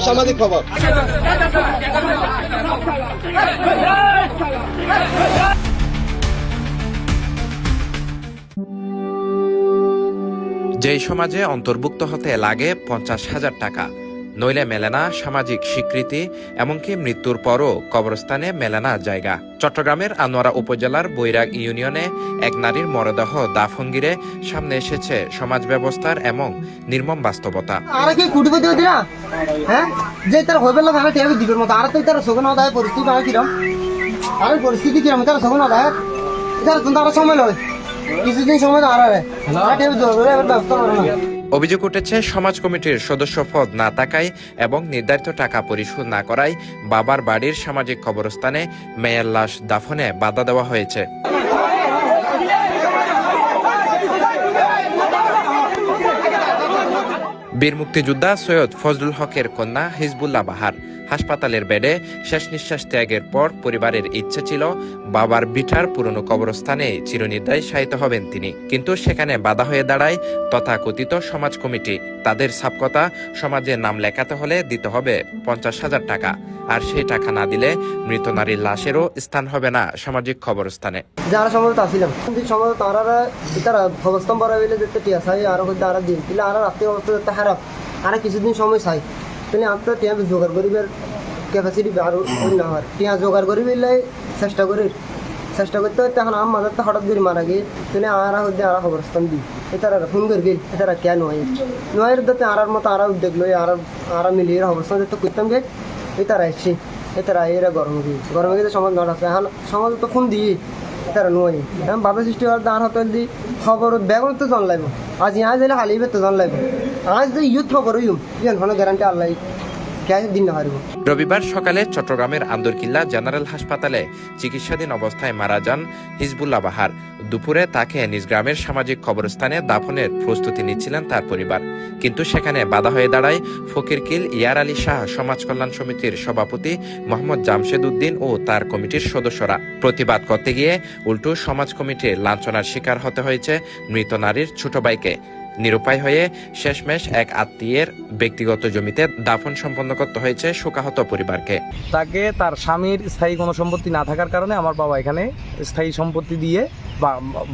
সামাজিক খবর। যেই সমাজে অন্তর্ভুক্ত হতে লাগে 50,000 টাকা, নইলে মেলে না সামাজিক স্বীকৃতি, এমনকি মৃত্যুর পরও কবরস্থানে মেলে না জায়গা। চট্টগ্রামের আনোয়ারা উপজেলার বৈরাগ ইউনিয়নে এক নারীর মরদেহ দাফন ঘিরে সামনে এসেছে সমাজ ব্যবস্থার এবং নির্মম বাস্তবতা। অভিযোগ উঠেছে সমাজ কমিটির সদস্য পদ না থাকায় এবং নির্ধারিত টাকা পরিশোধ না করায় বাবার বাড়ির সামাজিক কবরস্থানে মেয়ের লাশ দাফনে বাধা দেওয়া হয়েছে। বীর মুক্তিযোদ্ধা সৈয়দ ফজলুল হকের কন্যা হিজবুল্লাহ বাহার হাসপাতালের বেডে শেষ নিঃশ্বাস ত্যাগের পর পরিবারের ইচ্ছে ছিল বাবার ভিটার পুরনো কবরস্থানে চিরনিদ্রায় শায়িত হবেন তিনি, কিন্তু সেখানে বাধা হয়ে দাঁড়ায় তথাকথিত সমাজ কমিটি। তাদের সাবকথা, সমাজে নাম লেখাতে হলে দিতে হবে 50,000 টাকা, আর সেই টাকা না দিলে মৃত নারীর লাশেরও স্থান হবে না সামাজিক কবরস্থানে। যারা সমাজত আসছিলাম সমাজ তারা খবরস্থান বরাবিলে যেতে টিয়া চাই আর তারা দিন কিন্তু আর আত্মীয় অবস্থা যেতে খারাপ আর কিছুদিন সময় চাই তাহলে আমি তো টিয়া জোগাড় করিবার ক্যাপাসিটি আরো অন্য হয় টিয়া জোগাড় করি বেলে চেষ্টা করতে হয়। তখন আমার মাঝে তো হঠাৎ করে মারা গিয়ে তাহলে আর হচ্ছে আর খবরস্থান দিই এটারা ফোন করে গিয়ে এটারা কে নয়ের যাতে আর মতো আর উদ্যোগ লই আর মিলিয়ে খবরস্থান যেতে করতাম গে এটারা এসছি এটারা এরা গরমে গিয়ে সমাজ নড় আছে এখন সমাজ তো ফোন দিই এটারা নয় এখন বাধা সৃষ্টি হওয়ার দাঁড় হাতে দিই খবর বেগুন তো জান লাগবে আজ ইয়া যাইলে হালি তো জান লাগবে আজ যে ইউথ খবর ইয়ান কোনো গ্যারান্টি আল্লাহ দিন না হারব। রবিবার সকালে চট্টগ্রামের আন্দরকিল্লা জেনারেল হাসপাতালে চিকিৎসাধীন অবস্থায় মারা যান হিজবুল্লাহ বাহার। দুপুরে তাকে নিজ গ্রামের সামাজিক কবরস্থানে দাফনের প্রস্তুতি নিচ্ছিলেন তার পরিবার, কিন্তু সেখানে বাধা হয়ে দাঁড়ায় ফকিরকিল ইয়ার আলী শাহ সমাজ কল্যাণ সমিতির সভাপতি মোহাম্মদ জামশেদ উদ্দিন ও তার কমিটির সদস্যরা। প্রতিবাদ করতে গিয়ে উল্টো সমাজ কমিটির লাঞ্ছনার শিকার হতে হয়েছে মৃত নারীর ছোট ভাইকে। নিরুপায় হয়ে শেষমেশ এক আত্মীয়ের ব্যক্তিগত জমিতে দাফন সম্পন্ন করতে হয়েছে শোকাহত পরিবারকে। তাকে তার স্বামীর স্থায়ী কোনো সম্পত্তি না থাকার কারণে আমার বাবা এখানে স্থায়ী সম্পত্তি দিয়ে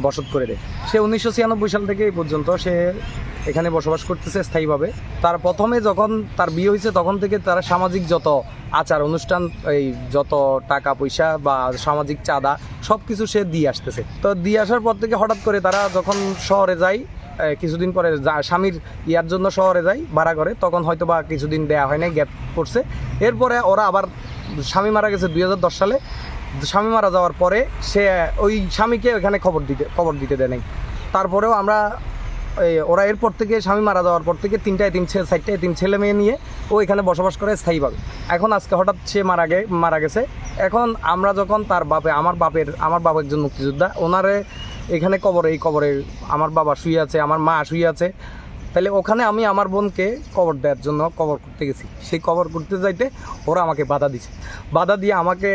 বসত করে দেয়। সে 1996 সাল থেকে এই পর্যন্ত সে এখানে বসবাস করতেছে স্থায়ীভাবে। তার প্রথমে যখন তার বিয়ে হয়েছে তখন থেকে তারা সামাজিক যত আচার অনুষ্ঠান, এই যত টাকা পয়সা বা সামাজিক চাঁদা সব কিছু সে দিয়ে আসতেছে। তো দিয়ে আসার পর থেকে হঠাৎ করে তারা যখন শহরে যায়, কিছুদিন পরে স্বামীর ইয়ার জন্য শহরে যায় ভাড়া করে, তখন হয়তো বা কিছুদিন দেয়া হয় না, গ্যাপ পড়ছে। এরপরে ওরা আবার স্বামী মারা গেছে 2010 সালে। স্বামী মারা যাওয়ার পরে সে ওই স্বামীকে এখানে খবর দিতে দেয় নাই। তারপরেও আমরা ওরা এরপর থেকে স্বামী মারা যাওয়ার পর থেকে 3টা এতিম 4টা এতিম ছেলে মেয়ে নিয়ে ও এখানে বসবাস করে স্থায়ীভাবে। এখন আজকে হঠাৎ সে মারা গেছে। এখন আমরা যখন তার আমার বাবা একজন মুক্তিযোদ্ধা, ওনারে এখানে এই কবরে আমার বাবা শুয়ে আছে, আমার মা শুয়ে আছে। তাহলে ওখানে আমি আমার বোনকে কবর দেওয়ার জন্য কবর করতে গেছি। সেই কবর করতে যাইতে ওরা আমাকে বাধা দিয়ে আমাকে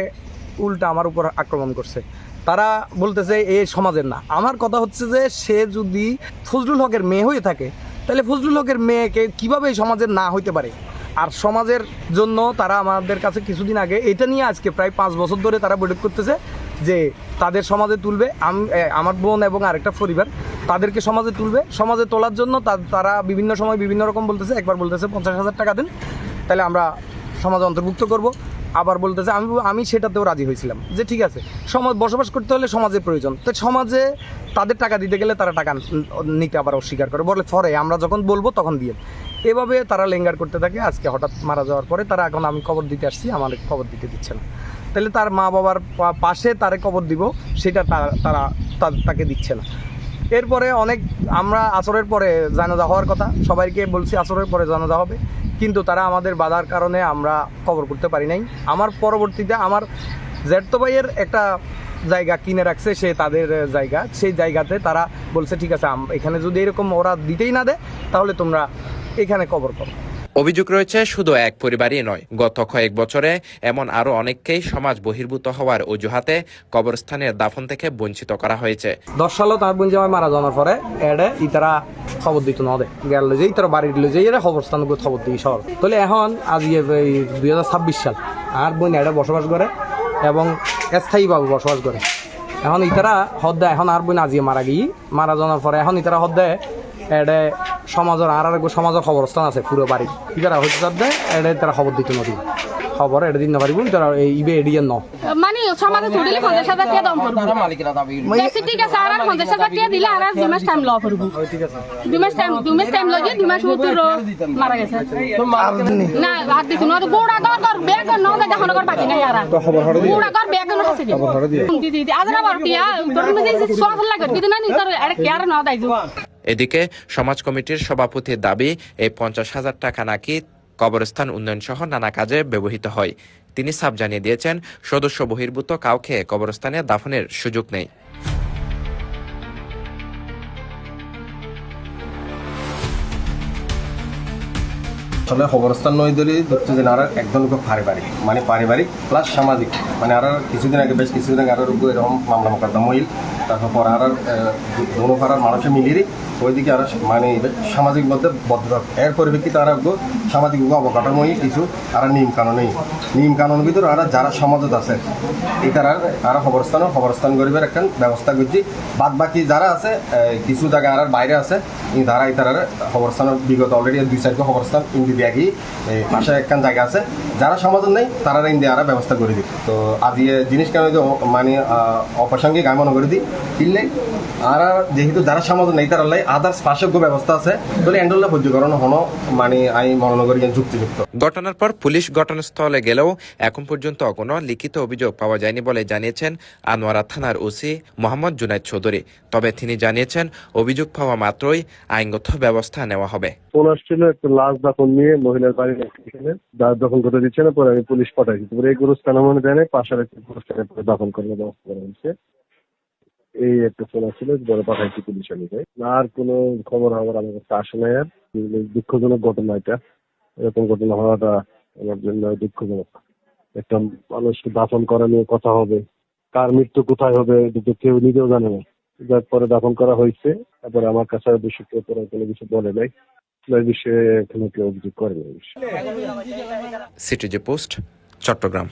উল্টা আমার উপর আক্রমণ করছে। তারা বলতেছে এ সমাজের না। আমার কথা হচ্ছে যে সে যদি ফজলুল হকের মেয়ে হয়ে থাকে তাহলে ফজলুল হকের মেয়েকে কীভাবে এই সমাজের না হইতে পারে। আর সমাজের জন্য তারা আমাদের কাছে কিছুদিন আগে এটা নিয়ে আজকে প্রায় 5 বছর ধরে তারা বৈঠক করতেছে যে তাদের সমাজে তুলবে। আমার বোন এবং আরেকটা পরিবার তাদেরকে সমাজে তুলবে। সমাজে তোলার জন্য তারা বিভিন্ন সময় বিভিন্ন রকম বলতেছে। একবার বলতেছে 50,000 টাকা দেন তাহলে আমরা সমাজে অন্তর্ভুক্ত করব, আবার বলতেছে আমি সেটাতেও রাজি হয়েছিলাম যে ঠিক আছে, সমাজ বসবাস করতে হলে সমাজের প্রয়োজন। তো সমাজে তাদের টাকা দিতে গেলে তারা টাকা নিতে আবার অস্বীকার করে, বলে ফরে আমরা যখন বলবো তখন দিয়ে। এভাবে তারা লেঙ্গার করতে থাকে। আজকে হঠাৎ মারা যাওয়ার পরে তারা এখন আমি কবর দিতে আসছি, আমার কবর দিতে দিচ্ছে না। তাহলে তার মা বাবার পাশে তারে কবর দিব সেটা তাকে দিচ্ছে না। এরপরে আমরা আসরের পরে জানাজা হওয়ার কথা, সবাইকে বলছি আসরের পরে জানাজা হবে, কিন্তু তারা আমাদের বাধার কারণে আমরা কবর করতে পারি নাই। আমার পরবর্তীতে আমার জ্যাঠতো ভাইয়ের একটা জায়গা কিনে রাখছে, সে তাদের জায়গা, সেই জায়গাতে তারা বলছে ঠিক আছে এখানে যদি এরকম ওরা দিতেই না দেয় তাহলে তোমরা এখানে কবর করো। অভিযোগ রয়েছে শুধু এক পরিবারই নয়, গত কয়েক বছরে এমন আরো অনেককেই সমাজ বহির্ভূত হওয়ার অজুহাতে কবরস্থানের দাফন থেকে বঞ্চিত করা হয়েছে। 10 সালও তার বোন জামাই মারা যাওয়ার পরে এডে ইতারা খবর দিত না দে গেল যে ইতারা বাড়ির লো যে এরা খবরস্থান খবর দিই শহর তাহলে এখন আজ 2026 সাল আর বোন এডে বসবাস করে এবং স্থায়ীভাবে বসবাস করে। এখন ইতারা হদ্দা এখন আর বোন আজিয়ে মারা যাওয়ার পরে এখন ইতারা হদ্দা এডে সমাজের সমাজের খবরস্থান আছে পুরো বাড়ি ইতারা হচ্ছে তাদের এডে তারা খবর দিত নদী খবর এটা দিন না পারিব তারা ইবে এডিয়ান ন মানে সমাজে তুলিলে 50,000 টাকা দাম পড়বে বেশি ঠিক আছে আর 50,000 টাকা দিলে আর 2 মাস টাইম লও করব ঠিক আছে 2 মাস টাইম লগে 2 মাস উত্তর মারা গেছে না বাদ দিছ না গোড়া গর ব্যাগ ন দেখো না বাকি নাই আর গোড়া গর ব্যাগ ন আছে দিদি আজরা বারটিয়া তোর মধ্যে সব লাগে দিদি না নি তোর আরে কেয়ার না দাইজু। এদিকে সমাজ কমিটির সভাপতির দাবি এই 50,000 টাকা নাকি কবরস্থান উন্নয়ন সহ নানা কাজে ব্যবহৃত হয়। তিনি সাফ জানিয়ে দিয়েছেন সদস্য বহির্ভূত কাউকে কবরস্থানে দাফনের সুযোগ নেই। আসলে খবরস্থান নয় দলি ধরতে দিন আর একদম খুব পারিবারিক প্লাস সামাজিক মানে আর কিছুদিন আগে বেশ কিছুদিন আগে আরো এরকম মামলা মোকদ্দমা হইল তারপর পর আর দোনো পাড়ার মানুষের মিলিয়ে ওইদিকে আর মানে সামাজিক মধ্যে বদ্ধ এর পরিপ্রেক্ষিতে আর সামাজিক অবকাঠামো কিছু আর নিয়ম কানুন ভিতরে আর যারা সমাজত আছে এটার আর খবরস্থান গরিবের একটা ব্যবস্থা করছি বাদ বাকি যারা আছে কিছু জায়গা আর বাইরে আছে তারা এটার খবরস্থানের বিগত অলরেডি 2-4 খবরস্থান ইন্দি দিয়াকি পাশে একখান জায়গা আছে যারা সমাজত নেই তারা ইন্দি আর ব্যবস্থা করে দিই। তো আজ জিনিস কেন মানে অপ্রাসঙ্গিক আমি মনে করে দিই কিনলে আর যেহেতু যারা সমাজ নেই তারা আদার্স পাশযোগ্য ব্যবস্থা আছে বলে এন্ডল্লা পর্যকরণ হনো মানে আমি মনে করি যুক্তিযুক্ত। ঘটনার পর পুলিশ ঘটনাস্থলে গেলেও এখন পর্যন্ত কোনো লিখিত অভিযোগ পাওয়া যায়নি বলে জানিয়েছেন আনোয়ারা থানার ওসি মোহাম্মদ জুনাইদ চৌধুরী। তবে তিনি জানিয়েছেন অভিযোগ পাওয়া মাত্রই আইনগত ব্যবস্থা নেওয়া হবে। ফোন আসছিল একটা লাশ দাফন নিয়ে মহিলার বাড়ির দখল করে দিচ্ছে না পরে আমি পুলিশ পাঠাইছি পরে এই গুরুস্থান মনে দেয় পাশের একটা গুরুস্থানে দাফন করার ব্যবস্থা করা হয়েছে। এই একটা ফোন আসছিল বলে পাঠাইছি পুলিশ অনুযায়ী আর কোনো খবর আমার কাছে আসে নাই। আর দুঃখজনক ঘটনা এটা এরকম ঘটনা হওয়াটা আমার জন্য দুঃখজনক। একটা মানুষকে দাফন করা নিয়ে কথা হবে কার মৃত্যু কোথায় হবে এটা কেউ নিজেও জানে না। তারপরে দাফন করা হয়েছে তারপরে আমার কাছে বেশি কেউ কোনো কিছু বলে নাই এই বিষয়ে এখনো কেউ অভিযোগ করেনি। CTG post, Chittagong.